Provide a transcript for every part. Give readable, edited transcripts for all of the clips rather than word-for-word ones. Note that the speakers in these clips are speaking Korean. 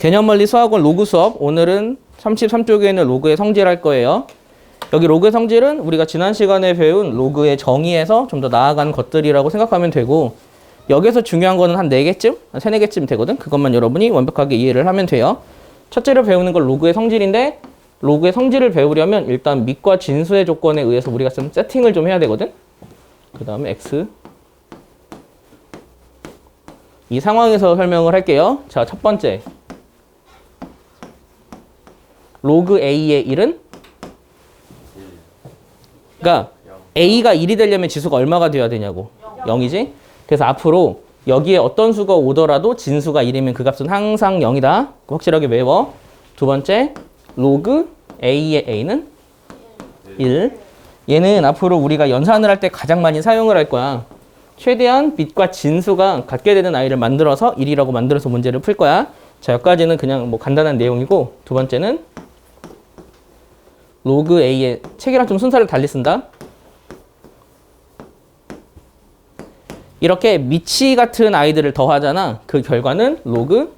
개념원리 수학원 로그 수업, 오늘은 33쪽에 있는 로그의 성질 할 거예요. 여기 로그의 성질은 우리가 지난 시간에 배운 로그의 정의에서 좀 더 나아간 것들이라고 생각하면 되고, 여기서 중요한 거는 한 4개쯤? 한 3, 4개쯤 되거든? 그것만 여러분이 완벽하게 이해를 하면 돼요. 첫째로 배우는 건 로그의 성질인데, 로그의 성질을 배우려면 일단 밑과 진수의 조건에 의해서 우리가 좀 세팅을 좀 해야 되거든? 그 다음에 x. 이 상황에서 설명을 할게요. 자, 첫 번째. 로그 a의 1은? 그러니까 a가 1이 되려면 지수가 얼마가 되어야 되냐고. 0이지? 그래서 앞으로 여기에 어떤 수가 오더라도 진수가 1이면 그 값은 항상 0이다. 확실하게 외워. 두 번째, 로그 a의 a는 1. 얘는 앞으로 우리가 연산을 할 때 가장 많이 사용을 할 거야. 최대한 bit과 진수가 같게 되는 아이를 만들어서 1이라고 만들어서 문제를 풀 거야. 자, 여기까지는 그냥 뭐 간단한 내용이고, 두 번째는 로그 a의 책이랑 좀 순서를 달리 쓴다. 이렇게 미치 같은 아이들을 더하잖아. 그 결과는 로그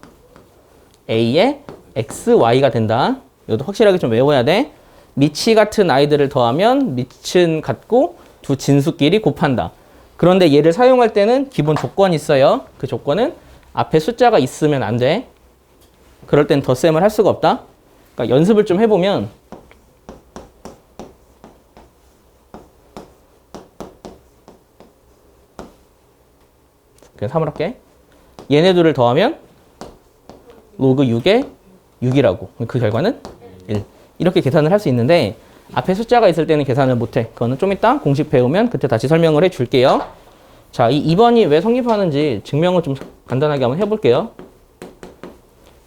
a의 xy가 된다. 이것도 확실하게 좀 외워야 돼. 미치 같은 아이들을 더하면 밑은 같고 두 진수끼리 곱한다. 그런데 얘를 사용할 때는 기본 조건이 있어요. 그 조건은 앞에 숫자가 있으면 안 돼. 그럴 땐 덧셈을 할 수가 없다. 그러니까 연습을 좀 해보면 그냥 3을 할게. 얘네들을 더하면 로그 6에 6이라고. 그 결과는 1. 이렇게 계산을 할 수 있는데 앞에 숫자가 있을 때는 계산을 못해. 그거는 좀 이따 공식 배우면 그때 다시 설명을 해줄게요. 자, 이 2번이 왜 성립하는지 증명을 좀 간단하게 한번 해볼게요.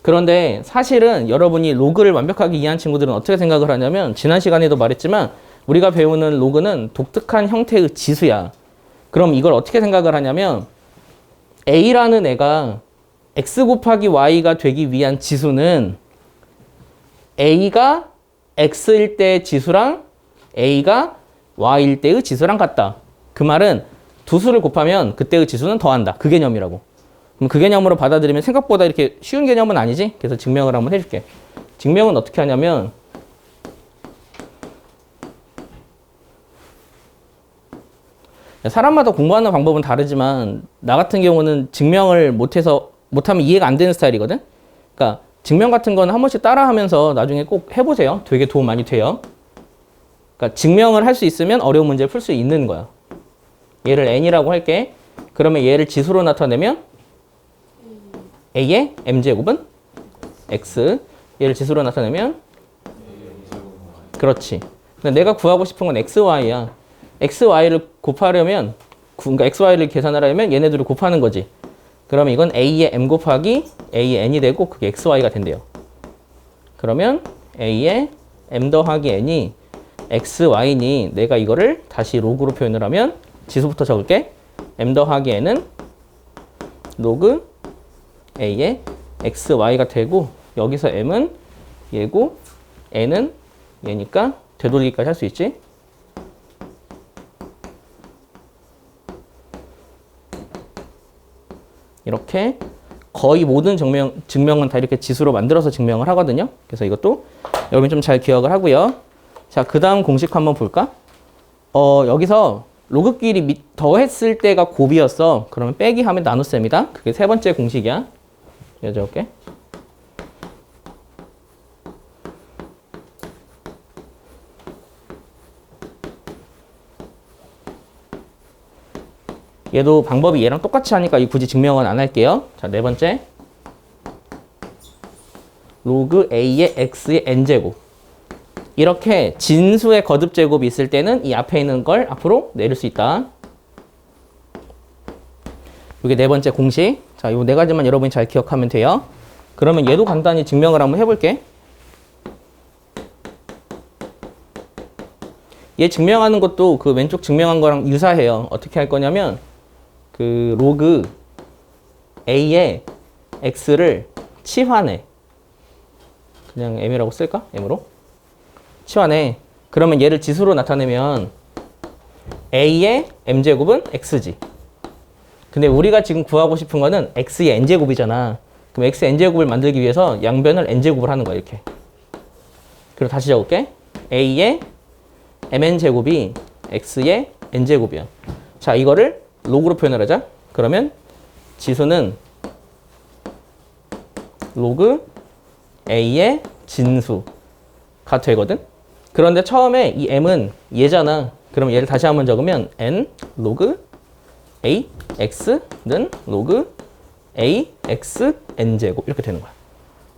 그런데 사실은 여러분이 로그를 완벽하게 이해한 친구들은 어떻게 생각을 하냐면, 지난 시간에도 말했지만 우리가 배우는 로그는 독특한 형태의 지수야. 그럼 이걸 어떻게 생각을 하냐면, a라는 애가 x 곱하기 y가 되기 위한 지수는 a가 x일 때의 지수랑 a가 y일 때의 지수랑 같다. 그 말은 두 수를 곱하면 그때의 지수는 더한다. 그 개념이라고. 그럼 그 개념으로 받아들이면 생각보다 이렇게 쉬운 개념은 아니지? 그래서 증명을 한번 해줄게. 증명은 어떻게 하냐면, 사람마다 공부하는 방법은 다르지만 나 같은 경우는 증명을 못하면 이해가 안 되는 스타일이거든. 그러니까 증명 같은 건 한 번씩 따라하면서 나중에 꼭 해보세요. 되게 도움 많이 돼요. 그러니까 증명을 할 수 있으면 어려운 문제를 풀 수 있는 거야. 얘를 n이라고 할게. 그러면 얘를 지수로 나타내면 a의 m제곱은 x. 얘를 지수로 나타내면 그렇지. 근데 내가 구하고 싶은 건 xy야. xy를 곱하려면, 그러니까 xy를 계산하려면 얘네들을 곱하는 거지. 그러면 이건 a의 m 곱하기 a의 n이 되고 그게 xy가 된대요. 그러면 a의 m 더하기 n이 xy니, 내가 이거를 다시 로그로 표현을 하면 지수부터 적을게. m 더하기 n은 로그 a의 xy가 되고, 여기서 m은 얘고 n은 얘니까 되돌리기까지 할 수 있지. 이렇게 거의 모든 증명은 다 이렇게 지수로 만들어서 증명을 하거든요. 그래서 이것도 여러분 좀 잘 기억을 하고요. 자, 그 다음 공식 한번 볼까? 여기서 로그끼리 더했을 때가 곱이었어. 그러면 빼기 하면 나눗셈이다. 그게 세 번째 공식이야. 여쭤볼게. 얘도 방법이 얘랑 똑같이 하니까 굳이 증명은 안 할게요. 자, 네 번째. 로그 a의 x의 n제곱. 이렇게 진수의 거듭제곱이 있을 때는 이 앞에 있는 걸 앞으로 내릴 수 있다. 이게 네 번째 공식. 자, 이 네 가지만 여러분이 잘 기억하면 돼요. 그러면 얘도 간단히 증명을 한번 해볼게. 얘 증명하는 것도 그 왼쪽 증명한 거랑 유사해요. 어떻게 할 거냐면, 그 로그 a의 x를 치환해. 그냥 m이라고 쓸까? m으로 치환해. 그러면 얘를 지수로 나타내면 a의 m제곱은 x지. 근데 우리가 지금 구하고 싶은 거는 x의 n제곱이잖아. 그럼 x n제곱을 만들기 위해서 양변을 n제곱을 하는 거야, 이렇게. 그리고 다시 적을게. a의 mn제곱이 x의 n제곱이야. 자, 이거를 로그로 표현을 하자. 그러면 지수는 로그 a의 진수가 되거든. 그런데 처음에 이 m은 얘잖아. 그럼 얘를 다시 한번 적으면 n 로그 a x는 로그 a x n제곱 이렇게 되는 거야.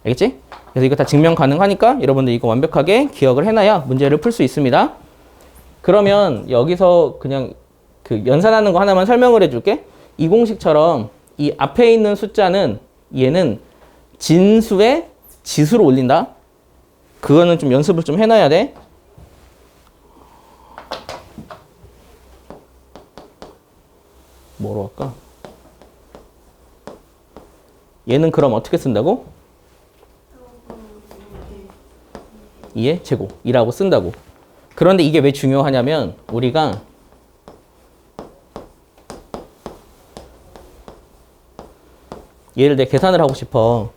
알겠지? 그래서 이거 다 증명 가능하니까 여러분들 이거 완벽하게 기억을 해놔야 문제를 풀 수 있습니다. 그러면 여기서 그냥 그 연산하는 거 하나만 설명을 해줄게. 이 공식처럼 이 앞에 있는 숫자는 얘는 진수의 지수로 올린다. 그거는 좀 연습을 좀 해놔야 돼. 뭐로 할까? 얘는 그럼 어떻게 쓴다고? 2의 제곱이라고 쓴다고. 그런데 이게 왜 중요하냐면 우리가 얘를 내 계산을 하고 싶어.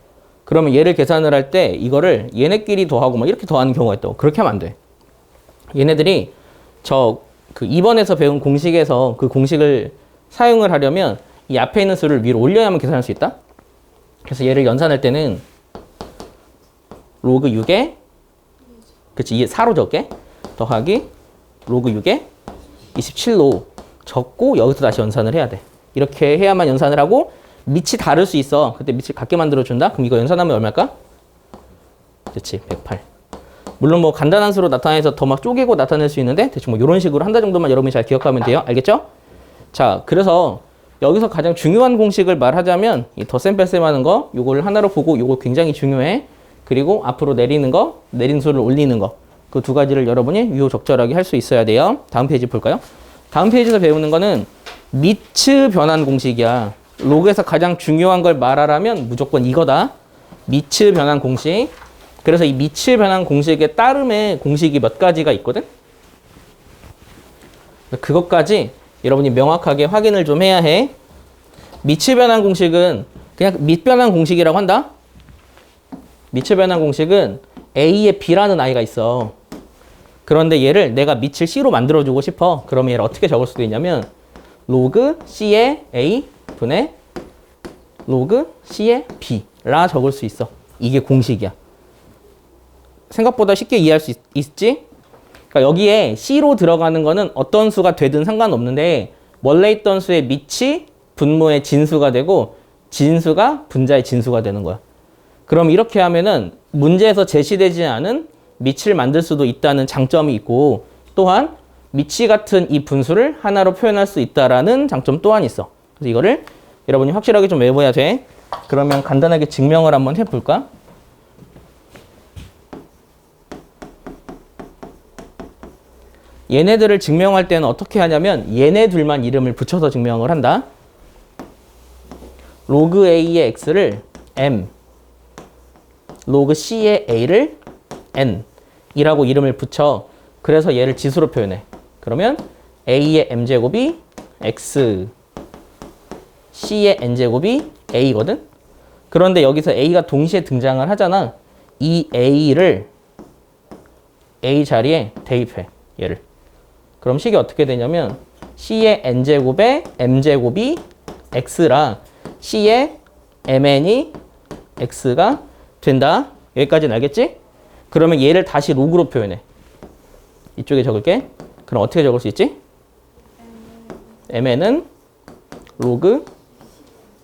그러면 얘를 계산을 할 때 이거를 얘네끼리 더하고 막 이렇게 더하는 경우가 있다고. 그렇게 하면 안 돼. 얘네들이 그 2번에서 배운 공식에서 그 공식을 사용을 하려면 이 앞에 있는 수를 위로 올려야만 계산할 수 있다. 그래서 얘를 연산할 때는 로그 6에 그치, 이게 4로 적게 더하기 로그 6에 27로 적고 여기서 다시 연산을 해야 돼. 이렇게 해야만 연산을 하고 밑이 다를 수 있어. 그때 밑을 같게 만들어준다? 그럼 이거 연산하면 얼마일까? 그렇지, 108. 물론 뭐 간단한 수로 나타내서 더 막 쪼개고 나타낼 수 있는데 대충 뭐 이런 식으로 한다 정도만 여러분이 잘 기억하면 돼요. 알겠죠? 자, 그래서 여기서 가장 중요한 공식을 말하자면 이 덧셈 뺄셈 하는 거 요거를 하나로 보고 요거 굉장히 중요해. 그리고 앞으로 내리는 거, 내린 수를 올리는 거. 그 두 가지를 여러분이 유효적절하게 할 수 있어야 돼요. 다음 페이지 볼까요? 다음 페이지에서 배우는 거는 미츠 변환 공식이야. 로그에서 가장 중요한 걸 말하라면 무조건 이거다. 미츠 변환 공식. 그래서 이 미츠 변환 공식에 따름의 공식이 몇 가지가 있거든? 그것까지 여러분이 명확하게 확인을 좀 해야 해. 미츠 변환 공식은 그냥 밑변환 공식이라고 한다. 미츠 변환 공식은 A에 B라는 아이가 있어. 그런데 얘를 내가 밑을 C로 만들어주고 싶어. 그러면 얘를 어떻게 적을 수도 있냐면 로그 C의 A 분의 로그 C의 B라 적을 수 있어. 이게 공식이야. 생각보다 쉽게 이해할 수 있지? 그러니까 여기에 C로 들어가는 거는 어떤 수가 되든 상관없는데 원래 있던 수의 밑이 분모의 진수가 되고 진수가 분자의 진수가 되는 거야. 그럼 이렇게 하면은 문제에서 제시되지 않은 밑을 만들 수도 있다는 장점이 있고 또한 밑이 같은 이 분수를 하나로 표현할 수 있다라는 장점 또한 있어. 그래서 이거를 여러분이 확실하게 좀 외워야 돼. 그러면 간단하게 증명을 한번 해볼까? 얘네들을 증명할 때는 어떻게 하냐면 얘네 둘만 이름을 붙여서 증명을 한다. 로그 A의 X를 M, 로그 C의 A를 N 이라고 이름을 붙여. 그래서 얘를 지수로 표현해. 그러면 A의 M제곱이 X, C의 N제곱이 A거든? 그런데 여기서 A가 동시에 등장을 하잖아. 이 A를 A 자리에 대입해. 얘를. 그럼 식이 어떻게 되냐면 C의 N제곱에 M제곱이 X라 C의 MN이 X가 된다. 여기까지는 알겠지? 그러면 얘를 다시 로그로 표현해. 이쪽에 적을게. 그럼 어떻게 적을 수 있지? MN은 로그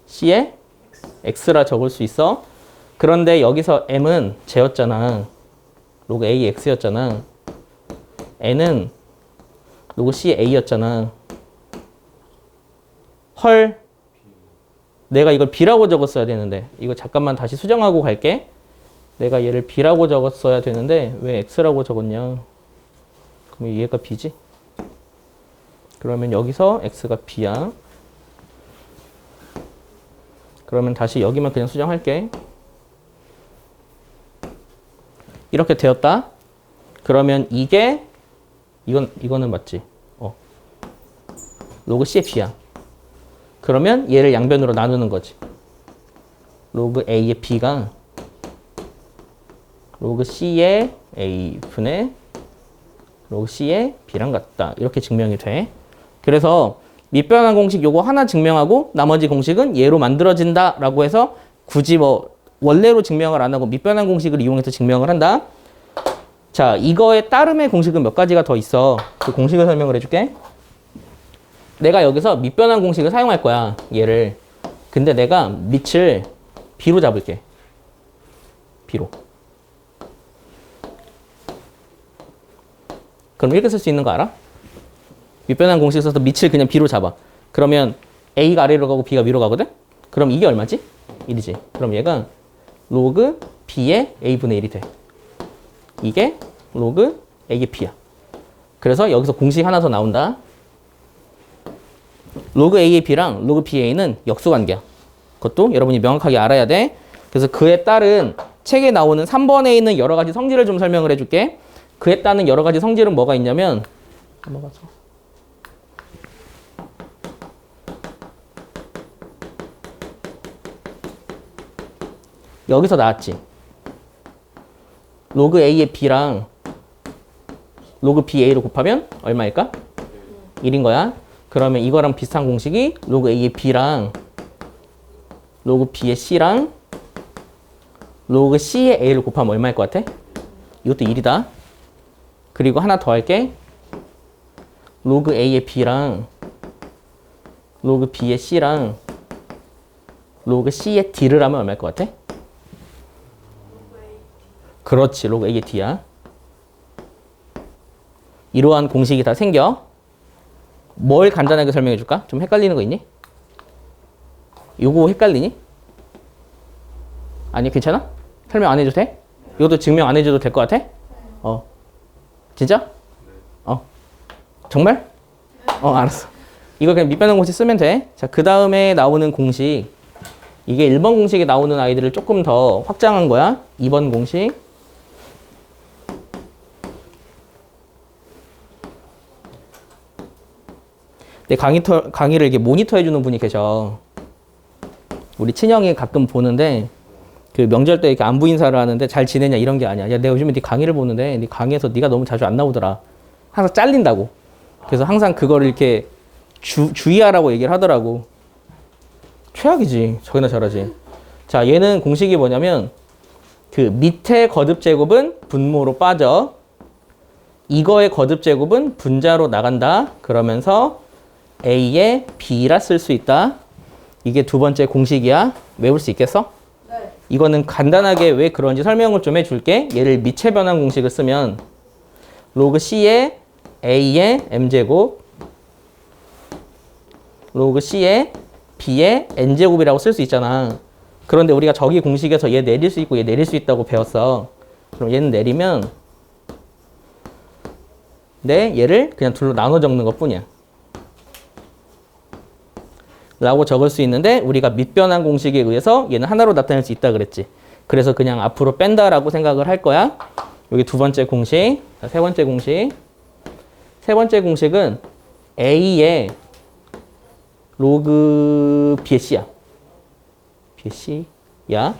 C의 X라 적을 수 있어. 그런데 여기서 M은 J였잖아. 로그 A X였잖아. N은 로그 C A였잖아. 헐. 내가 이걸 B라고 적었어야 되는데 이거 잠깐만 다시 수정하고 갈게. 내가 얘를 B라고 적었어야 되는데 왜 X라고 적었냐. 그럼 얘가 B지. 그러면 여기서 X가 B야. 그러면 다시 여기만 그냥 수정할게. 이렇게 되었다. 그러면 이게 이거는 맞지? 로그 C의 B야. 그러면 얘를 양변으로 나누는 거지. 로그 A의 B가 로그 C의 A 분의 로그 C의 B랑 같다. 이렇게 증명이 돼. 그래서 밑변환 공식 요거 하나 증명하고 나머지 공식은 얘로 만들어진다 라고 해서 굳이 뭐 원래로 증명을 안 하고 밑변환 공식을 이용해서 증명을 한다. 자, 이거의 따름의 공식은 몇 가지가 더 있어. 그 공식을 설명을 해줄게. 내가 여기서 밑변환 공식을 사용할 거야. 얘를. 근데 내가 밑을 B로 잡을게. B로. 그럼 이렇게 쓸 수 있는 거 알아? 밑변환 공식 써서 밑을 그냥 B로 잡아. 그러면 A가 아래로 가고 B가 위로 가거든? 그럼 이게 얼마지? 1이지. 그럼 얘가 로그 B의 A분의 1이 돼. 이게 로그 A의 B야. 그래서 여기서 공식 하나 더 나온다. 로그 A의 B랑 로그 B의 A는 역수관계야. 그것도 여러분이 명확하게 알아야 돼. 그래서 그에 따른 책에 나오는 3번에 있는 여러 가지 성질을 좀 설명을 해줄게. 그에 따른 여러 가지 성질은 뭐가 있냐면 넘어가서 여기서 나왔지. 로그 A의 B랑 로그 BA를 곱하면 얼마일까? 1인 거야. 그러면 이거랑 비슷한 공식이 로그 A의 B랑 로그 B의 C랑 로그 C의 A를 곱하면 얼마일 것 같아? 이것도 1이다. 그리고 하나 더 할게. 로그 A의 B랑 로그 B의 C랑 로그 C의 D를 하면 얼마일 것 같아? 그렇지. 로그 A의 D야. 이러한 공식이 다 생겨. 뭘 간단하게 설명해 줄까? 좀 헷갈리는 거 있니? 요거 헷갈리니? 아니, 괜찮아? 설명 안 해도 돼? 이것도 증명 안 해줘도 될 것 같아? 진짜? 정말? 알았어. 이거 그냥 밑변환 공식 쓰면 돼. 자, 그 다음에 나오는 공식. 이게 1번 공식에 나오는 아이들을 조금 더 확장한 거야. 2번 공식. 내 강의를 이렇게 모니터 해주는 분이 계셔. 우리 친형이 가끔 보는데, 그 명절 때 이렇게 안부 인사를 하는데 잘 지내냐 이런 게 아니야. 야, 내가 요즘에 네 강의를 보는데 네 강의에서 네가 너무 자주 안 나오더라. 항상 잘린다고. 그래서 항상 그거를 이렇게 주의하라고 얘기를 하더라고. 최악이지. 저기나 잘하지. 자, 얘는 공식이 뭐냐면 그 밑에 거듭 제곱은 분모로 빠져. 이거의 거듭 제곱은 분자로 나간다. 그러면서 A에 B라 쓸 수 있다. 이게 두 번째 공식이야. 외울 수 있겠어? 네. 이거는 간단하게 왜 그런지 설명을 좀 해줄게. 얘를 미체 변환 공식을 쓰면 로그 C의 A의 M제곱 로그 C의 B의 N제곱이라고 쓸 수 있잖아. 그런데 우리가 저기 공식에서 얘 내릴 수 있고 얘 내릴 수 있다고 배웠어. 그럼 얘는 내리면 얘를 그냥 둘로 나눠 적는 것 뿐이야. 라고 적을 수 있는데 우리가 밑변환 공식에 의해서 얘는 하나로 나타낼 수 있다 그랬지. 그래서 그냥 앞으로 뺀다라고 생각을 할 거야. 여기 두 번째 공식. 자, 세 번째 공식. 세 번째 공식은 A의 로그 B의 C야. B의 C야.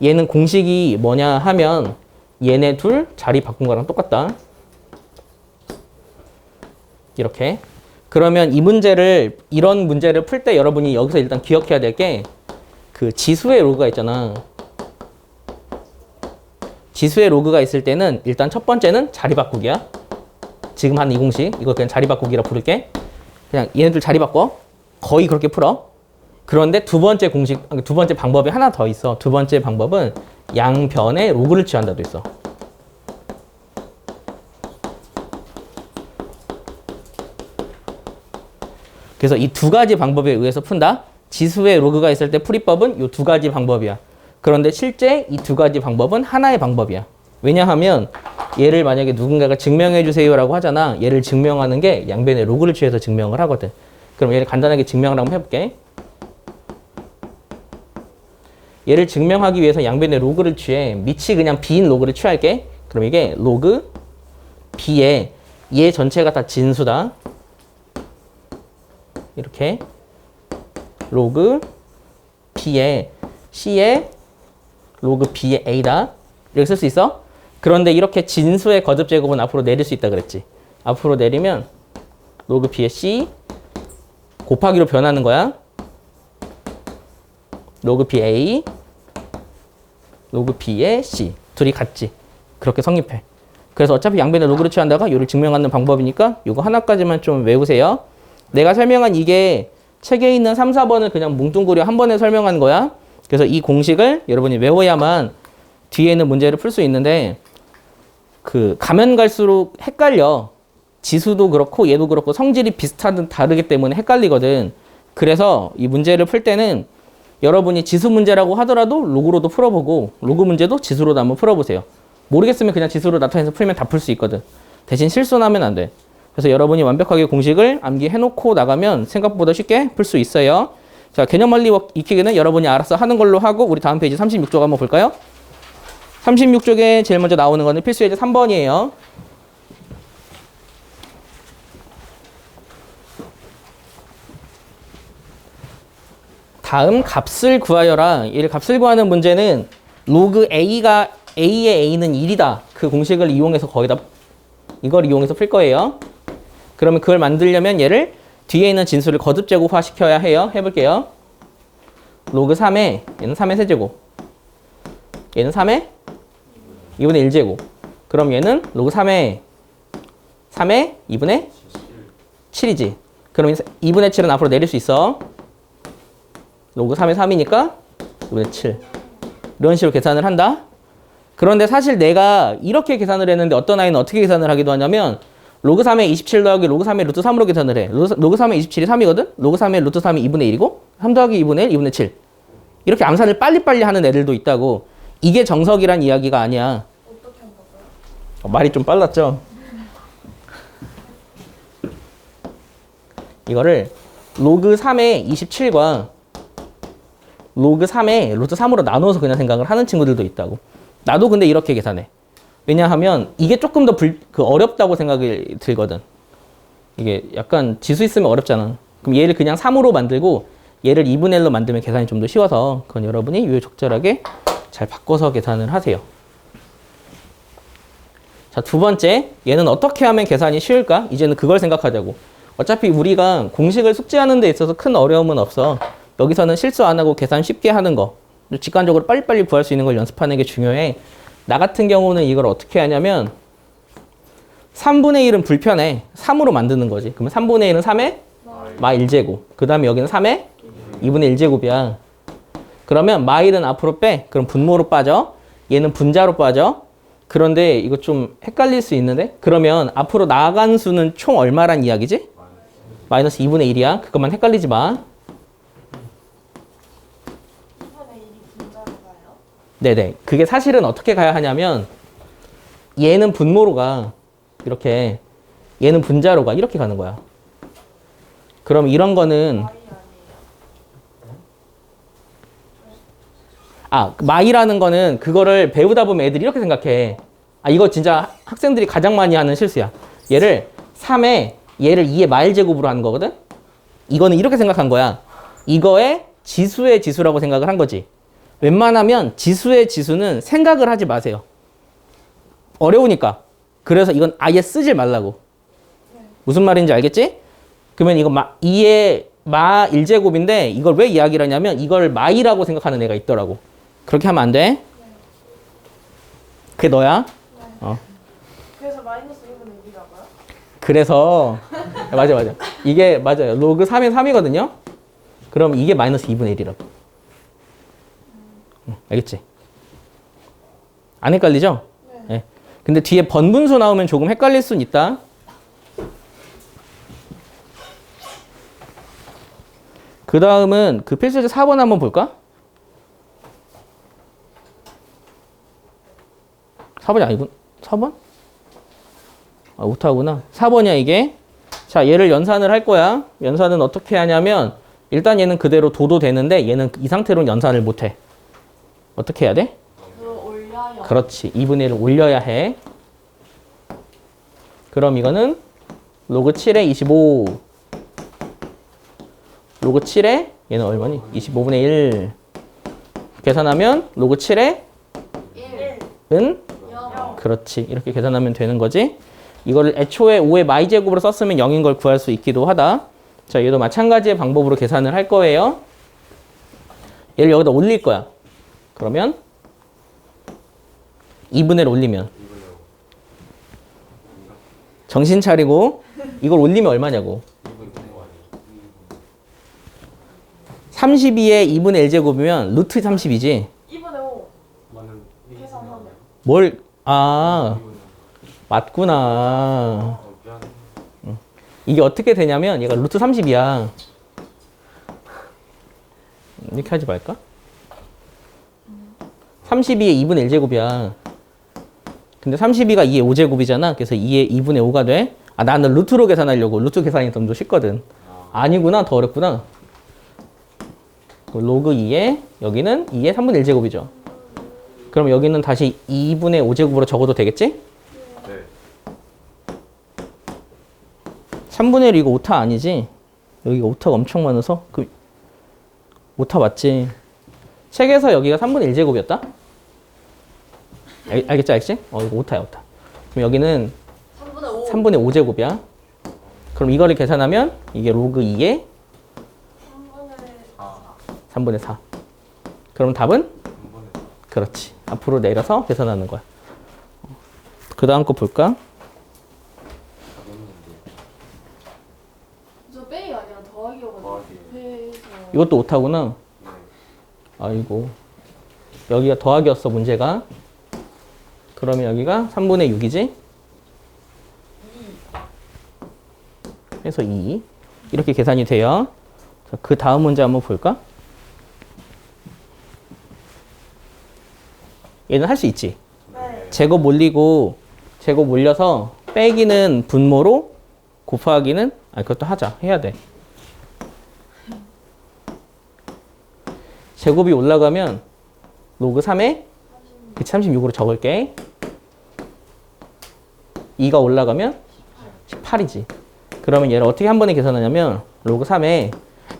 얘는 공식이 뭐냐 하면 얘네 둘 자리 바꾼 거랑 똑같다. 이렇게. 그러면 이런 문제를 풀 때 여러분이 여기서 일단 기억해야 될 게 그 지수의 로그가 있잖아. 지수의 로그가 있을 때는 일단 첫 번째는 자리 바꾸기야. 지금 한 이 공식. 이거 그냥 자리 바꾸기라 부를게. 그냥 얘네들 자리 바꿔. 거의 그렇게 풀어. 그런데 두 번째 방법이 하나 더 있어. 두 번째 방법은 양변의 로그를 취한다도 있어. 그래서 이 두 가지 방법에 의해서 푼다. 지수의 로그가 있을 때 풀이법은 이 두 가지 방법이야. 그런데 실제 이 두 가지 방법은 하나의 방법이야. 왜냐하면 얘를 만약에 누군가가 증명해 주세요라고 하잖아. 얘를 증명하는 게 양변의 로그를 취해서 증명을 하거든. 그럼 얘를 간단하게 증명을 한번 해볼게. 얘를 증명하기 위해서 양변의 로그를 취해. 밑이 그냥 B인 로그를 취할게. 그럼 이게 로그 B에 얘 전체가 다 진수다. 이렇게 로그 B에 C에 로그 B의 A다. 이렇게 쓸 수 있어? 그런데 이렇게 진수의 거듭 제곱은 앞으로 내릴 수 있다 그랬지. 앞으로 내리면 로그 B의 C 곱하기로 변하는 거야. 로그 B A 로그 B의 C 둘이 같지. 그렇게 성립해. 그래서 어차피 양변에 로그를 취한다가 이를 증명하는 방법이니까 이거 하나까지만 좀 외우세요. 내가 설명한 이게 책에 있는 3, 4번을 그냥 뭉뚱그려 한 번에 설명한 거야. 그래서 이 공식을 여러분이 외워야만 뒤에 있는 문제를 풀 수 있는데 그 가면 갈수록 헷갈려. 지수도 그렇고 얘도 그렇고 성질이 비슷하든 다르기 때문에 헷갈리거든. 그래서 이 문제를 풀 때는 여러분이 지수 문제라고 하더라도 로그로도 풀어보고 로그 문제도 지수로도 한번 풀어보세요. 모르겠으면 그냥 지수로 나타내서 풀면 다 풀 수 있거든. 대신 실수는 하면 안 돼. 그래서 여러분이 완벽하게 공식을 암기해놓고 나가면 생각보다 쉽게 풀 수 있어요. 자, 개념 원리 익히기는 여러분이 알아서 하는 걸로 하고 우리 다음 페이지 36쪽 한번 볼까요? 36쪽에 제일 먼저 나오는 거는 필수 예제 3번이에요. 다음 값을 구하여라. 이 값을 구하는 문제는 로그 A가 A의 A는 1이다. 그 공식을 이용해서 거기다 이걸 이용해서 풀 거예요. 그러면 그걸 만들려면 얘를 뒤에 있는 진수를 거듭 제곱화 시켜야 해요. 해볼게요. 로그 3에 얘는 3의 세제곱 얘는 3의 2분의 1제곱 그럼 얘는 로그 3의 2분의 7이지. 그럼 2분의 7은 앞으로 내릴 수 있어. 로그 3의 3이니까 2분의 7 이런 식으로 계산을 한다. 그런데 사실 내가 이렇게 계산을 했는데 어떤 아이는 어떻게 계산을 하기도 하냐면 로그 3의 27 더하기 로그 3의 루트 3으로 계산을 해. 로그 3의 27이 3이거든? 로그 3의 루트 3이 2분의 1이고 3 더하기 2분의 1, 2분의 7 이렇게 암산을 빨리빨리 하는 애들도 있다고. 이게 정석이란 이야기가 아니야. 어떻게 한 거예요? 말이 좀 빨랐죠? 이거를 로그 3의 27과 로그 3의 루트 3으로 나누어서 그냥 생각을 하는 친구들도 있다고. 나도 근데 이렇게 계산해. 왜냐하면 이게 조금 더 어렵다고 생각이 들거든. 이게 약간 지수 있으면 어렵잖아. 그럼 얘를 그냥 3으로 만들고 얘를 2분의 1로 만들면 계산이 좀 더 쉬워서 그건 여러분이 유효적절하게 잘 바꿔서 계산을 하세요. 자, 두 번째, 얘는 어떻게 하면 계산이 쉬울까? 이제는 그걸 생각하자고. 어차피 우리가 공식을 숙지하는 데 있어서 큰 어려움은 없어. 여기서는 실수 안 하고 계산 쉽게 하는 거, 직관적으로 빨리빨리 구할 수 있는 걸 연습하는 게 중요해. 나 같은 경우는 이걸 어떻게 하냐면 3분의 1은 불편해. 3으로 만드는 거지. 그러면 3분의 1은 3의 마 1제곱. 그 다음에 여기는 3의 2분의 1제곱이야. 그러면 마 1은 앞으로 빼. 그럼 분모로 빠져. 얘는 분자로 빠져. 그런데 이거 좀 헷갈릴 수 있는데? 그러면 앞으로 나간 수는 총 얼마란 이야기지? 마이너스 2분의 1이야. 그것만 헷갈리지 마. 3분의 1이 분자로 가요? 네네. 그게 사실은 어떻게 가야 하냐면 얘는 분모로 가. 이렇게. 얘는 분자로 가. 이렇게 가는 거야. 그럼 이런 거는 마이라는 거는 그거를 배우다 보면 애들이 이렇게 생각해. 이거 진짜 학생들이 가장 많이 하는 실수야. 얘를 3에 얘를 2의 마일 제곱으로 하는 거거든? 이거는 이렇게 생각한 거야. 이거의 지수의 지수라고 생각을 한 거지. 웬만하면 지수의 지수는 생각을 하지 마세요. 어려우니까. 그래서 이건 아예 쓰지 말라고. 무슨 말인지 알겠지? 그러면 이거 2의 마 1제곱인데 이걸 왜 이야기를 하냐면 이걸 마이라고 생각하는 애가 있더라고. 그렇게 하면 안 돼. 그게 너야. 그래서 마이너스 1분의 1이라고요? 그래서 맞아. 이게 맞아요. 로그 3의 3이거든요. 그럼 이게 마이너스 2분의 1이라고. 알겠지? 안 헷갈리죠? 네. 근데 뒤에 번분수 나오면 조금 헷갈릴 수는 있다. 그 다음은 그 필수제 4번 한번 볼까? 4번이 아니군. 4번? 오타구나. 4번이야 이게. 자, 얘를 연산을 할 거야. 연산은 어떻게 하냐면 일단 얘는 그대로 둬도 되는데 얘는 이 상태로는 연산을 못해. 어떻게 해야 돼? 올려요. 그렇지. 2분의 1을 올려야 해. 그럼 이거는 로그 7에 25. 로그 7에 얘는 얼마니? 25분의 1. 계산하면 로그 7의 1, 은 0. 그렇지. 이렇게 계산하면 되는 거지. 이거를 애초에 5의 마이제곱으로 썼으면 0인 걸 구할 수 있기도 하다. 자, 얘도 마찬가지의 방법으로 계산을 할 거예요. 얘를 여기다 올릴 거야. 그러면 2분의 1 올리면 정신 차리고 이걸 올리면 얼마냐고. 32의 2분의 1제곱이면 루트 30이지. 2분의 5. 계산하면. 뭘, 맞구나. 이게 어떻게 되냐면 얘가 루트 30이야. 이렇게 하지 말까? 32의 2분의 1제곱이야. 근데 32가 2의 5제곱이잖아. 그래서 2의 2분의 5가 돼. 나는 루트로 계산하려고. 루트 계산이 좀 더 쉽거든. 아니구나. 더 어렵구나. 로그 2에 여기는 2의 3분의 1제곱이죠. 그럼 여기는 다시 2분의 5제곱으로 적어도 되겠지? 네. 3분의 1 이거 오타 아니지? 여기가 오타가 엄청 많아서 그 오타 맞지? 책에서 여기가 3분의 1제곱이었다? 알겠지? 이거 오타야 오타. 그럼 여기는 3분의 5. 3분의 5제곱이야. 그럼 이거를 계산하면 이게 로그 2의 3분의 4. 그럼 답은? 그렇지. 앞으로 내려서 계산하는 거야. 그 다음 거 볼까? 저 빼기가 아니라 더하기여가지고. 배에서. 이것도 오타구나. 아이고. 여기가 더하기였어, 문제가. 그러면 여기가 3분의 6이지? 그래서 2. 이렇게 계산이 돼요. 자, 그 다음 문제 한번 볼까? 얘는 할 수 있지? 네. 제곱 올려서 빼기는 분모로 곱하기는 그것도 하자. 해야 돼. 제곱이 올라가면 로그 3에 36으로 적을게. 2가 올라가면 18이지. 그러면 얘를 어떻게 한 번에 계산하냐면 로그 3에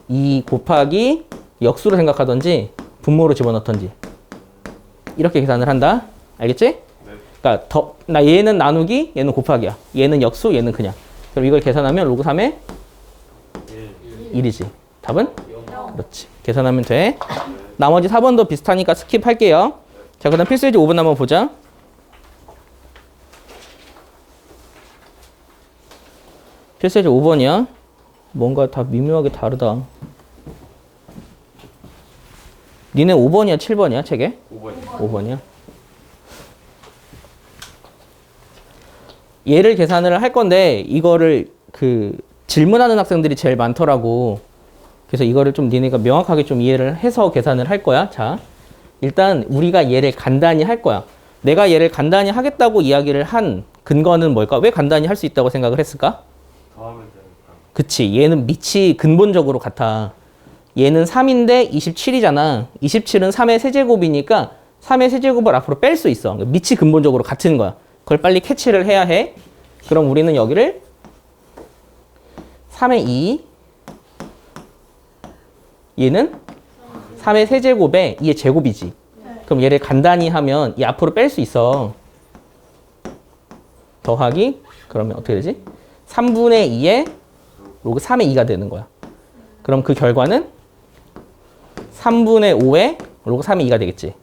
2 곱하기 역수로 생각하던지 분모로 집어넣던지 이렇게 계산을 한다. 알겠지? 네. 그러니까 얘는 나누기, 얘는 곱하기야. 얘는 역수, 얘는 그냥. 그럼 이걸 계산하면 로그 3에 1이지. 답은? 0. 그렇지. 계산하면 돼. 나머지 4번도 비슷하니까 스킵할게요. 자, 그 다음 필수예제 5번 한번 보자. 필수예제 5번이야. 뭔가 다 미묘하게 다르다. 니네 5번이야, 7번이야, 책에? 5번이야. 얘를 계산을 할 건데 이거를 질문하는 학생들이 제일 많더라고. 그래서 이거를 좀 니네가 명확하게 좀 이해를 해서 계산을 할 거야. 자, 일단 우리가 얘를 간단히 할 거야. 내가 얘를 간단히 하겠다고 이야기를 한 근거는 뭘까? 왜 간단히 할 수 있다고 생각을 했을까? 더하면 되니까. 그치. 얘는 밑이 근본적으로 같아. 얘는 3인데 27이잖아. 27은 3의 세제곱이니까 3의 세제곱을 앞으로 뺄 수 있어. 밑이 근본적으로 같은 거야. 그걸 빨리 캐치를 해야 해. 그럼 우리는 여기를 3의 2, 얘는 3의 세제곱에 2의 제곱이지. 그럼 얘를 간단히 하면 이 앞으로 뺄 수 있어. 더하기, 그러면 어떻게 되지? 3분의 2에 로그 3의 2가 되는 거야. 그럼 그 결과는 3분의 5에 로그 3의 2가 되겠지.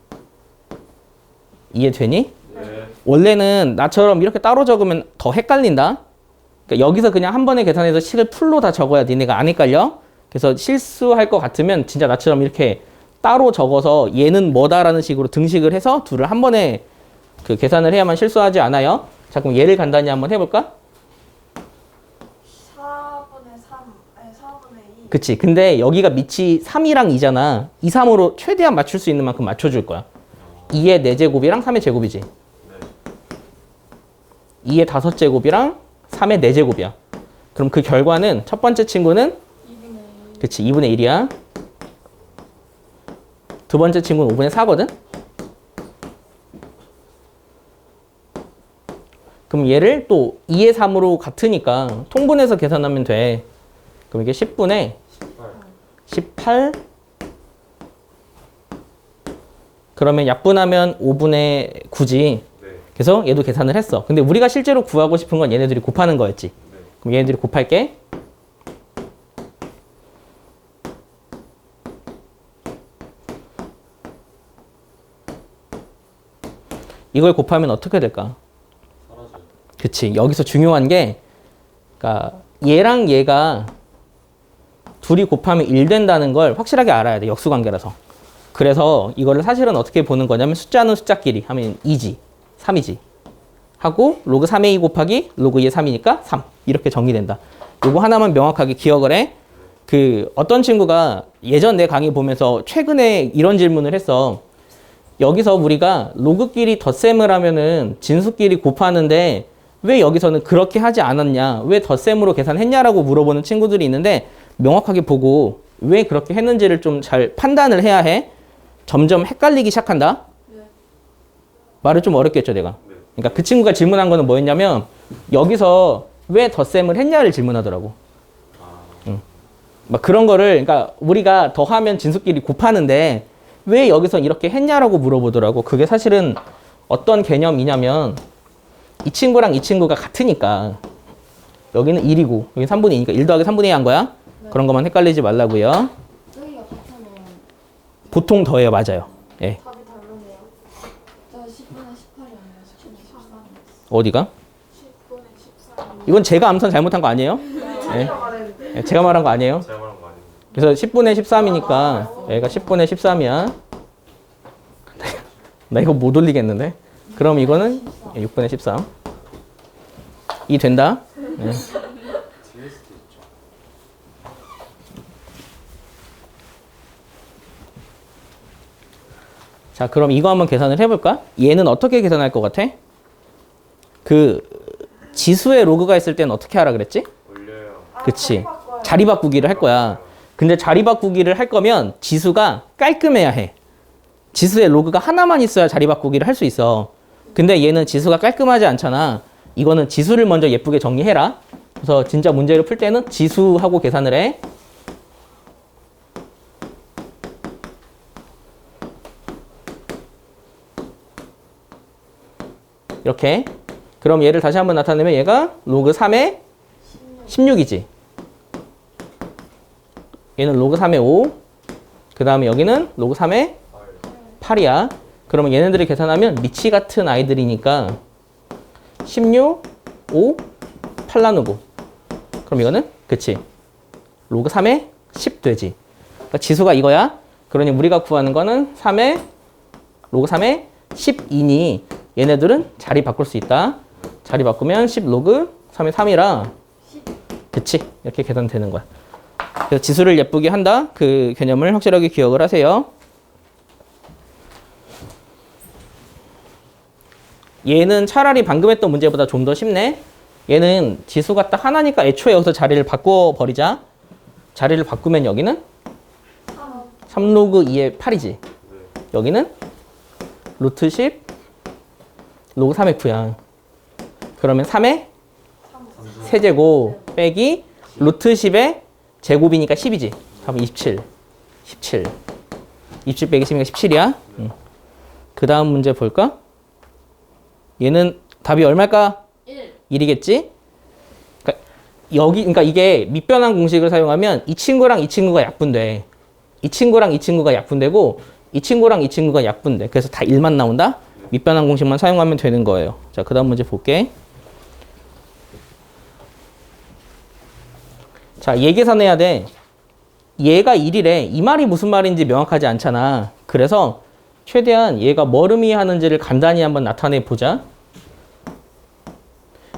이해되니? 네. 원래는 나처럼 이렇게 따로 적으면 더 헷갈린다. 그러니까 여기서 그냥 한 번에 계산해서 식을 풀로 다 적어야 니네가 안 헷갈려. 그래서 실수할 것 같으면 진짜 나처럼 이렇게 따로 적어서 얘는 뭐다라는 식으로 등식을 해서 둘을 한 번에 계산을 해야만 실수하지 않아요. 자, 그럼 얘를 간단히 한번 해볼까? 4분의 3, 아니 4분의 2. 그치. 근데 여기가 밑이 3이랑 2잖아. 2, 3으로 최대한 맞출 수 있는 만큼 맞춰줄 거야. 2의 4제곱이랑 3의 제곱이지. 2의 5제곱이랑 3의 4제곱이야. 그럼 그 결과는 첫 번째 친구는 2분의 1. 그치. 2분의 1이야. 두 번째 친구는 5분의 4거든? 그럼 얘를 또 2의 3으로 같으니까 통분해서 계산하면 돼. 그럼 이게 10분의 18 그러면 약분하면 5분의 9지. 그래서 얘도 계산을 했어. 근데 우리가 실제로 구하고 싶은 건 얘네들이 곱하는 거였지. 그럼 얘네들이 곱할게. 이걸 곱하면 어떻게 될까? 그치. 여기서 중요한 게, 그러니까 얘랑 얘가 둘이 곱하면 1 된다는 걸 확실하게 알아야 돼. 역수관계라서. 그래서 이거를 사실은 어떻게 보는 거냐면 숫자는 숫자끼리 하면 2지, 3이지. 하고 로그 3a 곱하기 로그 2의 3이니까 3. 이렇게 정리된다. 요거 하나만 명확하게 기억을 해. 그 어떤 친구가 예전 내 강의 보면서 최근에 이런 질문을 했어. 여기서 우리가 로그끼리 덧셈을 하면은 진수끼리 곱하는데 왜 여기서는 그렇게 하지 않았냐? 왜 덧셈으로 계산했냐라고 물어보는 친구들이 있는데 명확하게 보고 왜 그렇게 했는지를 좀 잘 판단을 해야 해. 점점 헷갈리기 시작한다. 네. 말을 좀 어렵겠죠, 내가. 그러니까 그 친구가 질문한 거는 뭐였냐면 여기서 왜 덧셈을 했냐를 질문하더라고. 막 그런 거를 그러니까 우리가 더하면 진수끼리 곱하는데 왜 여기서 이렇게 했냐라고 물어보더라고. 그게 사실은 어떤 개념이냐면 이 친구랑 이 친구가 같으니까 여기는 1이고 여기는 3분의 2니까 1 더하기 3분의 2 한 거야. 네. 그런 것만 헷갈리지 말라고요. 여기가 같으면 보통 더해요. 맞아요. 예. 답이 다르네요. 저 10분의 18이 아니라 10분의 13. 어디가? 10분의 13. 이건 제가 암산 잘못한 거 아니에요? 예. 예, 제가 말한 거 아니에요? 제가 말한 거 아니에요. 그래서 10분의 13이니까 얘가 10분의 13이야. 나 이거 못 올리겠는데? 그럼 이거는 6분의 13. 이 된다? 네. 자, 그럼 이거 한번 계산을 해볼까? 얘는 어떻게 계산할 것 같아? 그 지수의 로그가 있을 때는 어떻게 하라 그랬지? 올려요. 그치. 자리 바꾸기를 할 거야. 근데 자리 바꾸기를 할 거면 지수가 깔끔해야 해. 지수의 로그가 하나만 있어야 자리 바꾸기를 할 수 있어. 근데 얘는 지수가 깔끔하지 않잖아. 이거는 지수를 먼저 예쁘게 정리해라. 그래서 진짜 문제를 풀 때는 지수하고 계산을 해. 이렇게. 그럼 얘를 다시 한번 나타내면 얘가 로그 3의 16이지. 얘는 로그 3의 5. 그 다음에 여기는 로그 3의 8이야. 그러면 얘네들을 계산하면 리치 같은 아이들이니까 16, 5, 8 나누고. 그럼 이거는? 그치. 로그 3의 10 되지. 그러니까 지수가 이거야. 그러니 우리가 구하는 거는 3의, 로그 3의 12니 얘네들은 자리 바꿀 수 있다. 자리 바꾸면 10 로그 3의 3이라. 그치. 이렇게 계산되는 거야. 그래서 지수를 예쁘게 한다. 그 개념을 확실하게 기억을 하세요. 얘는 차라리 방금 했던 문제보다 좀 더 쉽네. 얘는 지수가 딱 하나니까 애초에 여기서 자리를 바꿔버리자. 자리를 바꾸면 여기는 3 로그 2의 8이지. 여기는 루트 10 로그 3의 9야. 그러면 3의 세제곱 빼기 루트 10의 제곱이니까 10이지. 답은 27. 17. 27 빼기 10이니까 17이야. 그 다음 문제 볼까? 얘는 답이 얼마일까? 1. 1이겠지? 그러니까 이게 밑변환 공식을 사용하면 이 친구랑 이 친구가 약분돼. 이 친구랑 이 친구가 약분되고 이 친구랑 이 친구가 약분돼. 그래서 다 1만 나온다? 밑변환 공식만 사용하면 되는 거예요. 자, 그 다음 문제 볼게. 자, 얘 계산해야 돼. 얘가 1이래. 이 말이 무슨 말인지 명확하지 않잖아. 그래서 최대한 얘가 뭘 의미하는지를 간단히 한번 나타내 보자.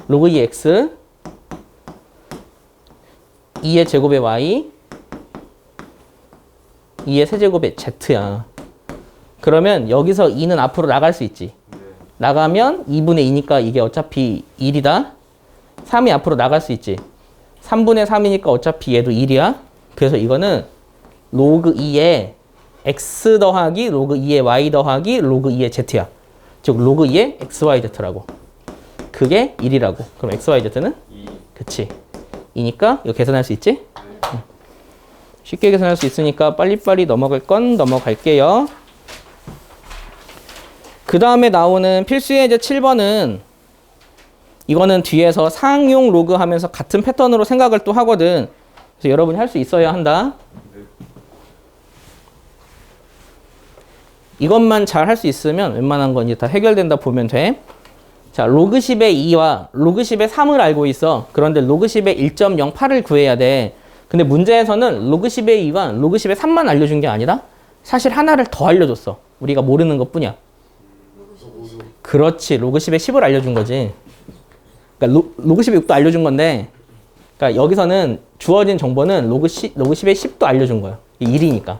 로그 2x 2의 제곱의 y 2의 세제곱의 z야. 그러면 여기서 2는 앞으로 나갈 수 있지. 나가면 2분의 2니까 이게 어차피 1이다. 3이 앞으로 나갈 수 있지. 3분의 3이니까 어차피 얘도 1이야. 그래서 이거는 로그 2의 x 더하기 로그 2의 y 더하기 로그 2의 z야. 즉 로그 2의 xyz라고. 그게 1이라고. 그럼 xyz는? 2. 그치. 2니까 이거 계산할 수 있지? 응. 쉽게 계산할 수 있으니까 빨리빨리 넘어갈 건 넘어갈게요. 그 다음에 나오는 필수 예제 7번은 이거는 뒤에서 상용 로그 하면서 같은 패턴으로 생각을 또 하거든. 그래서 여러분이 할 수 있어야 한다. 이것만 잘 할 수 있으면 웬만한 건 이제 다 해결된다 보면 돼. 자, 로그 10의 2와 로그 10의 3을 알고 있어. 그런데 로그 10의 1.08을 구해야 돼. 근데 문제에서는 로그 10의 2와 로그 10의 3만 알려준 게 아니라 사실 하나를 더 알려줬어. 우리가 모르는 것 뿐이야. 그렇지. 로그 10의 10을 알려준 거지. 그러니까 로그 10의 6도 알려준 건데, 그러니까 여기서는 주어진 정보는 로그 10의 10도 알려준 거야. 1이니까.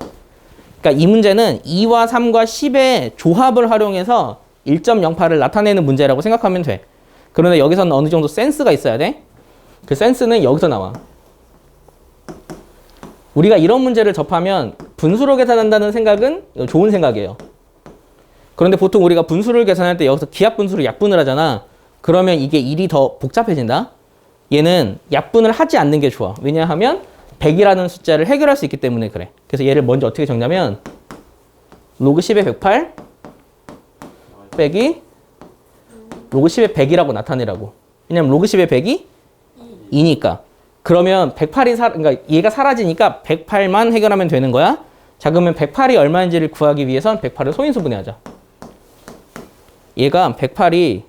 그러니까 이 문제는 2와 3과 10의 조합을 활용해서 1.08을 나타내는 문제라고 생각하면 돼. 그런데 여기서는 어느 정도 센스가 있어야 돼. 그 센스는 여기서 나와. 우리가 이런 문제를 접하면 분수로 계산한다는 생각은 좋은 생각이에요. 그런데 보통 우리가 분수를 계산할 때 여기서 기하분수로 약분을 하잖아. 그러면 이게 일이 더 복잡해진다. 얘는 약분을 하지 않는 게 좋아. 왜냐하면 100이라는 숫자를 해결할 수 있기 때문에 그래. 그래서 얘를 먼저 어떻게 적냐면 로그 10의 108 빼기 로그 10의 100이라고 나타내라고. 왜냐면 로그 10의 100이 2니까. 그러면 108이 그러니까 얘가 사라지니까 108만 해결하면 되는 거야. 자, 그러면 108이 얼마인지를 구하기 위해선 108을 소인수분해하자. 얘가 108이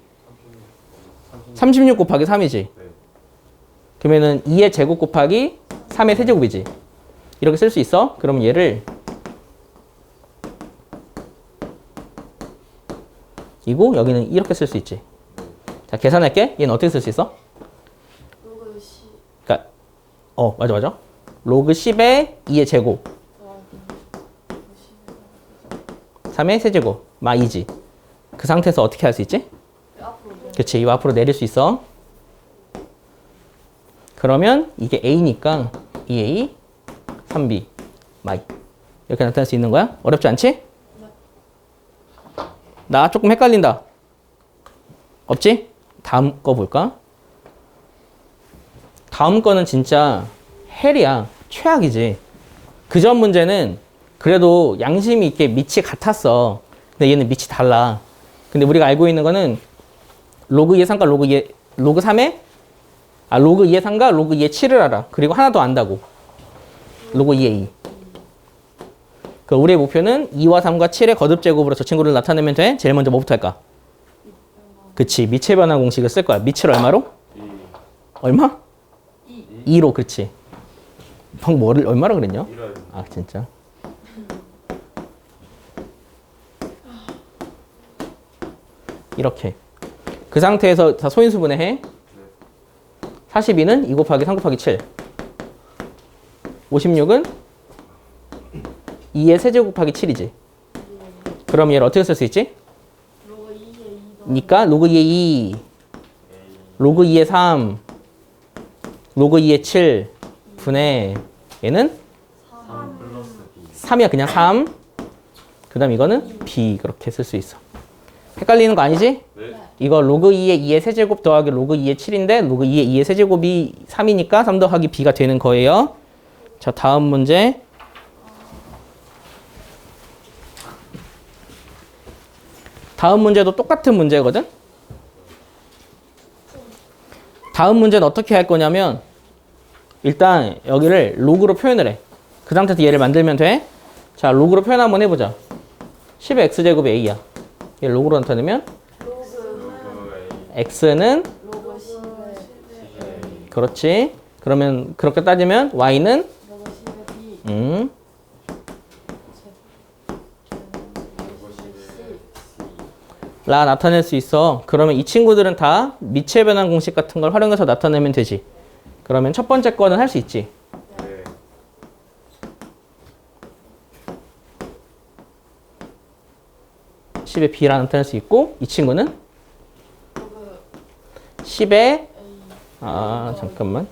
36 곱하기 3이지. 그러면은 2의 제곱 곱하기 3의 세제곱이지. 이렇게 쓸 수 있어? 그러면 얘를 이고 여기는 이렇게 쓸 수 있지. 자, 계산할게. 얘는 어떻게 쓸 수 있어? 로그 10 그러니까 맞아. 로그 10의 2의 제곱 3의 세제곱 마 2지. 그 상태에서 어떻게 할 수 있지? 앞으로 그치. 이 앞으로 내릴 수 있어. 그러면 이게 A니까 2A 3B 마이 이렇게 나타낼 수 있는 거야? 어렵지 않지? 나 조금 헷갈린다. 없지? 다음 거 볼까? 다음 거는 진짜 헬이야. 최악이지. 그 전 문제는 그래도 양심이 있게 밑이 같았어. 근데 얘는 밑이 달라. 근데 우리가 알고 있는 거는 로그 2의 3과 로그 3의 로그 2의 3과 로그 2의 7을 알아. 그리고 하나 더 안다고. 로그 2의 2. 그 우리의 목표는 2와 3과 7의 거듭제곱으로 저 친구를 나타내면 돼. 제일 먼저 뭐부터 할까? 그치. 미체 변화 공식을 쓸 거야. 미칠 얼마로? 얼마? 2로. 그치. 방금 뭐를 얼마로 그랬냐? 아, 진짜. 이렇게. 그 상태에서 다 소인수분해 해. 42는 2 곱하기 3 곱하기 7. 56은 2의 세제곱 곱하기 7이지. 그럼 얘를 어떻게 쓸 수 있지? 로그 2의 2더 그러니까 로그 2의 2, 로그 2의 3, 로그 2의 7 분의 얘는 3이야. 그냥 3. 그 다음 이거는 B. 그렇게 쓸 수 있어. 헷갈리는 거 아니지? 네. 이거 로그 2의 2의 세제곱 더하기 로그 2의 7인데 로그 2의 2의 세제곱이 3이니까 3 더하기 B가 되는 거예요. 자, 다음 문제. 다음 문제도 똑같은 문제거든? 다음 문제는 어떻게 할 거냐면 일단 여기를 로그로 표현을 해. 그 상태에서 얘를 만들면 돼. 자, 로그로 표현 한번 해보자. 10의 x제곱이 a야. 얘를 로그로 나타내면 x는 로그 10의 그렇지. 그러면 그렇게 따지면 y는 로그 10의 B 라 나타낼 수 있어. 그러면 이 친구들은 다 미체 변환 공식 같은 걸 활용해서 나타내면 되지. 그러면 첫 번째 거는 할 수 있지. 네. 10의 b라 나타낼 수 있고 이 친구는 로그 10의 A 잠깐만.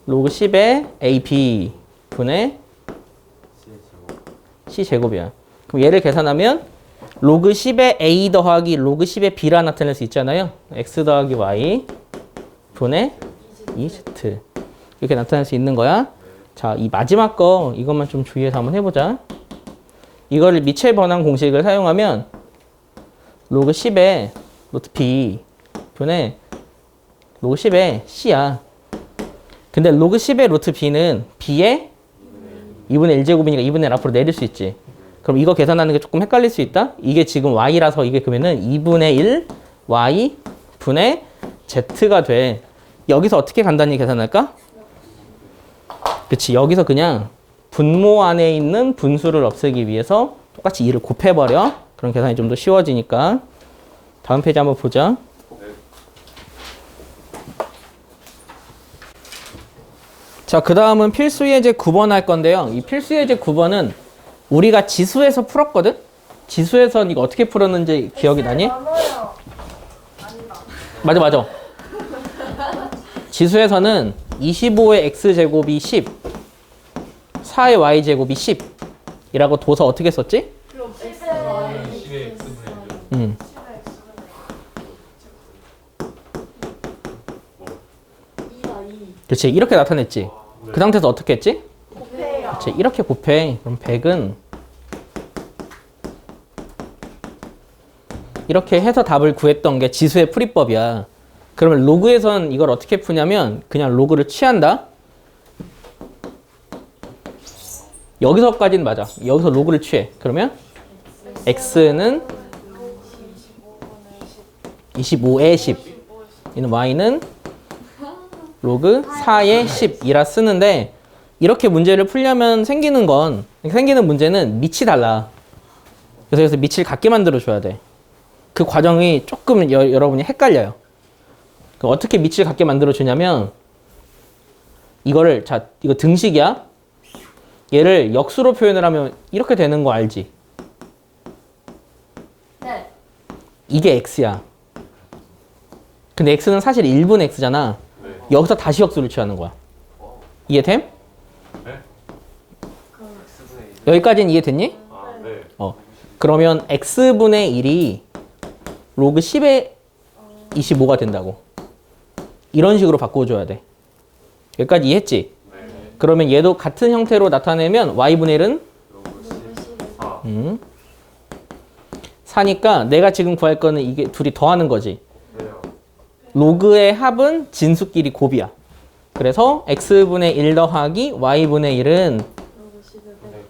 로그 10의 ab 분의 c 제곱이야. 그럼 얘를 계산하면 로그 10의 a 더하기 로그 10의 b라 나타낼 수 있잖아요. x 더하기 y 분의 2z 이렇게 나타낼 수 있는 거야. 자, 이 마지막 거 이것만 좀 주의해서 한번 해보자. 이거를 미첼 번항 공식을 사용하면 로그 10에 루트 b 분의 로그 10에 c야. 근데 로그 10의 루트 b는 b의 2분의 1제곱이니까 2분의 1 앞으로 내릴 수 있지. 그럼 이거 계산하는 게 조금 헷갈릴 수 있다. 이게 지금 y라서 이게 그러면은 2분의 1 y 분의 z가 돼. 여기서 어떻게 간단히 계산할까? 그치, 여기서 그냥 분모 안에 있는 분수를 없애기 위해서 똑같이 2를 곱해버려. 그럼 계산이 좀 더 쉬워지니까. 다음 페이지 한번 보자. 자, 그 다음은 필수 예제 9번 할 건데요. 이 필수 예제 9번은 우리가 지수에서 풀었거든? 지수에선 이거 어떻게 풀었는지 기억이 나니? 맞아. 지수에서는 25의 x제곱이 10, 4의 y제곱이 10 이라고 둬서 어떻게 썼지? 그럼 xy 10의 x분의 1. 그렇지, 이렇게 나타냈지. 그 상태에서 어떻게 했지? 곱해요. 그렇지, 이렇게 곱해. 그럼 100은 이렇게 해서 답을 구했던 게 지수의 풀이법이야. 그러면 로그에선 이걸 어떻게 푸냐면 그냥 로그를 취한다. 여기서까지는 맞아. 여기서 로그를 취해. 그러면 x는 25의 10, 이는 y는 로그 4의 10이라 쓰는데, 이렇게 문제를 풀려면 생기는 문제는 밑이 달라. 그래서 여기서 밑을 같게 만들어 줘야 돼. 그 과정이 조금 여러분이 헷갈려요. 어떻게 밑을 같게 만들어 주냐면, 이거를, 자, 이거 등식이야. 얘를 역수로 표현을 하면 이렇게 되는 거 알지? 네. 이게 x야. 근데 x는 사실 1분 x잖아. 네. 여기서 다시 역수를 취하는 거야. 이해됨? 네? 여기까지는 이해됐니? 아, 네. 그러면 x분의 1이 로그 10의 25가 된다고. 이런 식으로 바꿔줘야 돼. 여기까지 이해했지? 네. 그러면 얘도 같은 형태로 나타내면 y분의 1은 로그 4. 4니까 내가 지금 구할 거는 이게 둘이 더하는 거지. 네요. 로그의 합은 진수끼리 곱이야. 그래서 x분의 1 더하기 y분의 1은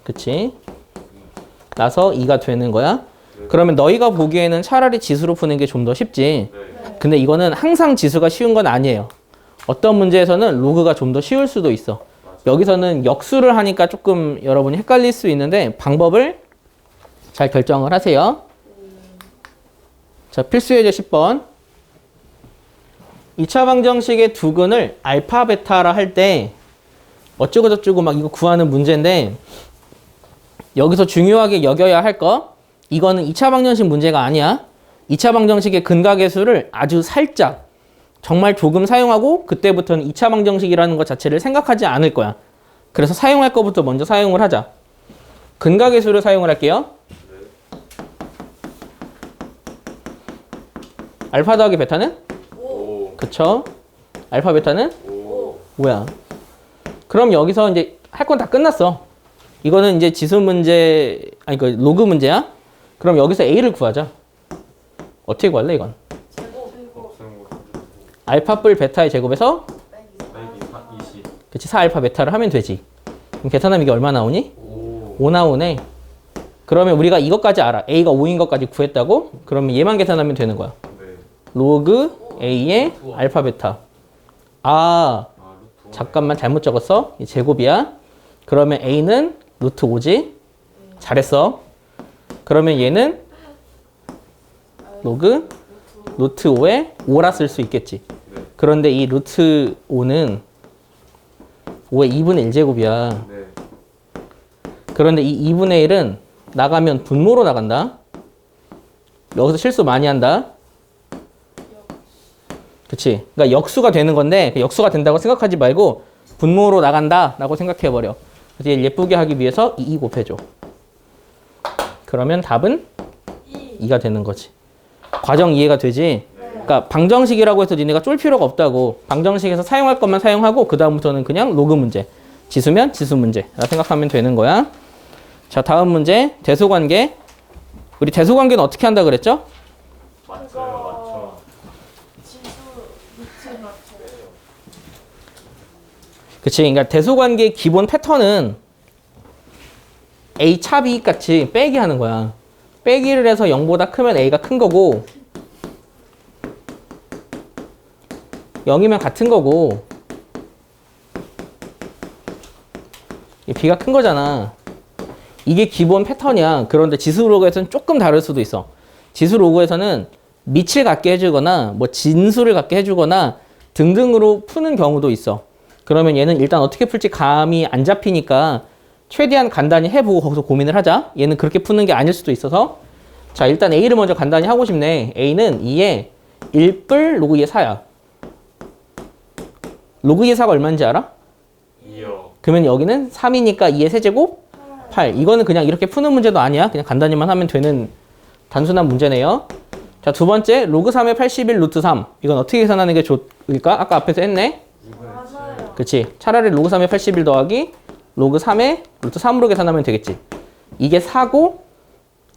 그치? 나서 2가 되는 거야. 그러면 너희가 보기에는 차라리 지수로 푸는 게 좀 더 쉽지. 네. 근데 이거는 항상 지수가 쉬운 건 아니에요. 어떤 문제에서는 로그가 좀 더 쉬울 수도 있어. 여기서는 역수를 하니까 조금 여러분이 헷갈릴 수 있는데 방법을 잘 결정을 하세요. 자, 필수 예제 10번. 2차 방정식의 두근을 알파 베타라 할 때 어쩌고 저쩌고 막 이거 구하는 문제인데, 여기서 중요하게 여겨야 할 거, 이거는 2차 방정식 문제가 아니야. 2차 방정식의 근각계수를 아주 살짝, 정말 조금 사용하고 그때부터는 2차 방정식이라는 것 자체를 생각하지 않을 거야. 그래서 사용할 것부터 먼저 사용을 하자. 근각계수를 사용을 할게요. 알파 더하기 베타는? 5. 그쵸? 알파 베타는? 5. 5야. 그럼 여기서 이제 할 건 다 끝났어. 이거는 이제 지수 문제, 아니 그 로그 문제야. 그럼 여기서 a를 구하자. 어떻게 구할래 이건? 알파 뿔 베타의 제곱에서 빼기 20. 그치, 4알파 베타를 하면 되지. 그럼 계산하면 이게 얼마 나오니? 5 나오네. 그러면 우리가 이것까지 알아. a가 5인 것까지 구했다고? 그러면 얘만 계산하면 되는 거야. 네. 로그 a의 알파 베타. 아, 루트 잠깐만 잘못 적었어. 이 제곱이야. 그러면 a는 루트 5지. 잘했어. 그러면 얘는 로그 루트 5에 5라 쓸 수 있겠지. 네. 그런데 이 루트 5는 5의 2분의 1제곱이야. 네. 그런데 이 2분의 1은 나가면 분모로 나간다. 여기서 실수 많이 한다. 그치? 그러니까 역수가 되는 건데, 역수가 된다고 생각하지 말고 분모로 나간다 라고 생각해버려. 그래서 얘를 예쁘게 하기 위해서 2 곱해줘. 그러면 답은 2가 되는 거지. 과정 이해가 되지? 그러니까 방정식이라고 해서 니네가 쫄 필요가 없다고. 방정식에서 사용할 것만 사용하고 그 다음부터는 그냥 로그 문제. 지수면 지수 문제 라 생각하면 되는 거야. 자, 다음 문제. 대소관계. 우리 대소관계는 어떻게 한다 그랬죠? 맞춰요. 지수 밑을 맞춰요. 그치. 그러니까 대소관계의 기본 패턴은 A 차 B 같이 빼기 하는 거야. 빼기를 해서 0보다 크면 A가 큰 거고 0이면 같은 거고 B가 큰 거잖아. 이게 기본 패턴이야. 그런데 지수 로그에서는 조금 다를 수도 있어. 지수 로그에서는 밑을 갖게 해주거나 뭐 진수를 갖게 해주거나 등등으로 푸는 경우도 있어. 그러면 얘는 일단 어떻게 풀지 감이 안 잡히니까 최대한 간단히 해보고 거기서 고민을 하자. 얘는 그렇게 푸는 게 아닐 수도 있어서 자, 일단 A를 먼저 간단히 하고 싶네. A는 2에 1뿔 로그 2의 4야. 로그 2의 4가 얼마인지 알아? 2요. 그러면 여기는 3이니까 2의 세제곱 8. 이거는 그냥 이렇게 푸는 문제도 아니야. 그냥 간단히만 하면 되는 단순한 문제네요. 자, 두 번째 로그 3의 81 루트 3. 이건 어떻게 계산하는 게 좋을까? 아까 앞에서 했네. 맞아요. 그치. 차라리 로그 3의 81 더하기 로그 3의 루트 3으로 계산하면 되겠지. 이게 4고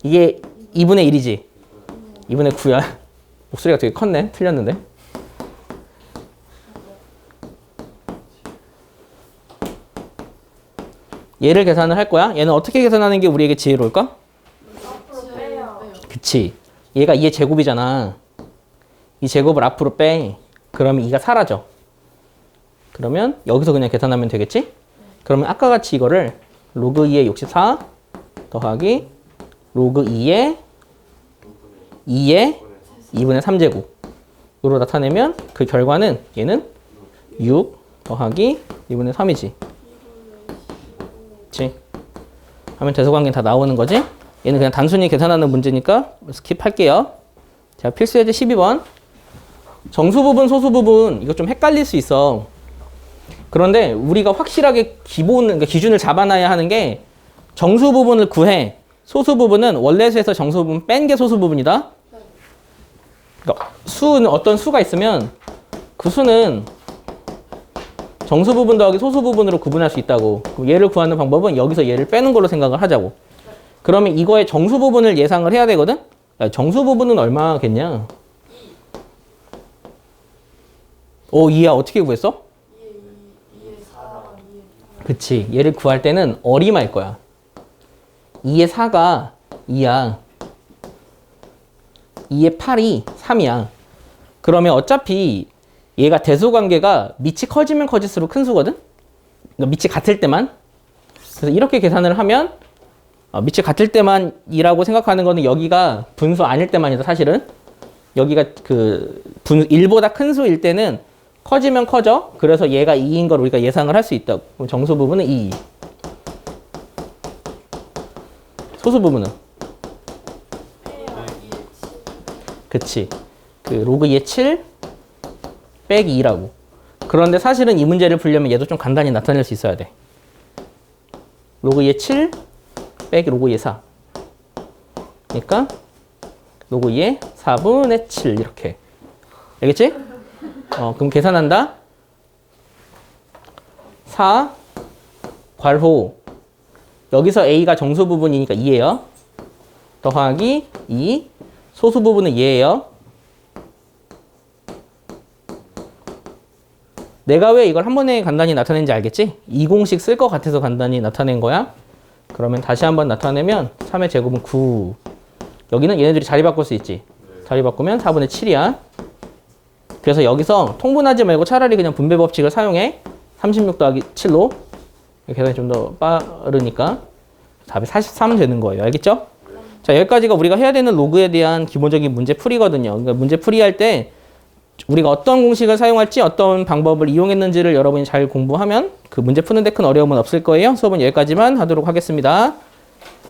이게 2분의 1이지. 2분의 9야. 목소리가 되게 컸네. 틀렸는데. 얘를 계산을 할 거야. 얘는 어떻게 계산하는 게 우리에게 지혜로울까? 앞으로 빼요. 그치. 얘가 2의 제곱이잖아. 이 제곱을 앞으로 빼. 그러면 2가 사라져. 그러면 여기서 그냥 계산하면 되겠지? 그러면 아까 같이 이거를 로그 2의 64 더하기 로그 2의 2분의 3제곱으로 나타내면 그 결과는 얘는 6 더하기 2분의 3이지. 그치? 하면 대소관계는 다 나오는 거지? 얘는 그냥 단순히 계산하는 문제니까 스킵할게요. 자, 필수 예제 12번. 정수 부분, 소수 부분 이거 좀 헷갈릴 수 있어. 그런데 우리가 확실하게 그러니까 기준을 잡아놔야 하는 게 정수 부분을 구해. 소수 부분은 원래수에서 정수 부분 뺀 게 소수 부분이다. 그러니까 수는 어떤 수가 있으면 그 수는 정수 부분 더하기 소수 부분으로 구분할 수 있다고. 그럼 얘를 구하는 방법은 여기서 얘를 빼는 걸로 생각을 하자고. 그러면 이거의 정수 부분을 예상을 해야 되거든? 야, 정수 부분은 얼마겠냐? 오, 2야. 어떻게 구했어? 2의 4, 2의 8. 그치. 얘를 구할 때는 어림할 거야. 2의 4가 2야. 2의 8이 3이야. 그러면 어차피 얘가 대소관계가 밑이 커지면 커질수록 큰 수거든? 그러니까 밑이 같을 때만. 그래서 이렇게 계산을 하면 밑이 같을 때만이라고 생각하는 거는 여기가 분수 아닐 때만이다, 사실은. 여기가 그 1보다 큰 수일 때는 커지면 커져. 그래서 얘가 2인 걸 우리가 예상을 할 수 있다고. 그럼 정수 부분은 2. 소수 부분은? 빼요. 2의 7. 그치. 그 로그 2의 7 빼기 2라고. 그런데 사실은 이 문제를 풀려면 얘도 좀 간단히 나타낼 수 있어야 돼. 로그 2의 7 빼기 로그 2의 4. 그러니까 로그 2의 4분의 7 이렇게. 알겠지? 그럼 계산한다. 4 괄호 여기서 A가 정수 부분이니까 2예요. 더하기 2 소수 부분은 2예요. 내가 왜 이걸 한 번에 간단히 나타낸지 알겠지? 이 공식 쓸 것 같아서 간단히 나타낸 거야. 그러면 다시 한번 나타내면 3의 제곱은 9. 여기는 얘네들이 자리 바꿀 수 있지. 자리 바꾸면 4분의 7이야. 그래서 여기서 통분하지 말고 차라리 그냥 분배 법칙을 사용해. 36 더하기 7로. 계산이 좀 더 빠르니까. 답이 43 되는 거예요. 알겠죠? 자, 여기까지가 우리가 해야 되는 로그에 대한 기본적인 문제 풀이거든요. 그러니까 문제 풀이할 때 우리가 어떤 공식을 사용할지 어떤 방법을 이용했는지를 여러분이 잘 공부하면 그 문제 푸는 데 큰 어려움은 없을 거예요. 수업은 여기까지만 하도록 하겠습니다.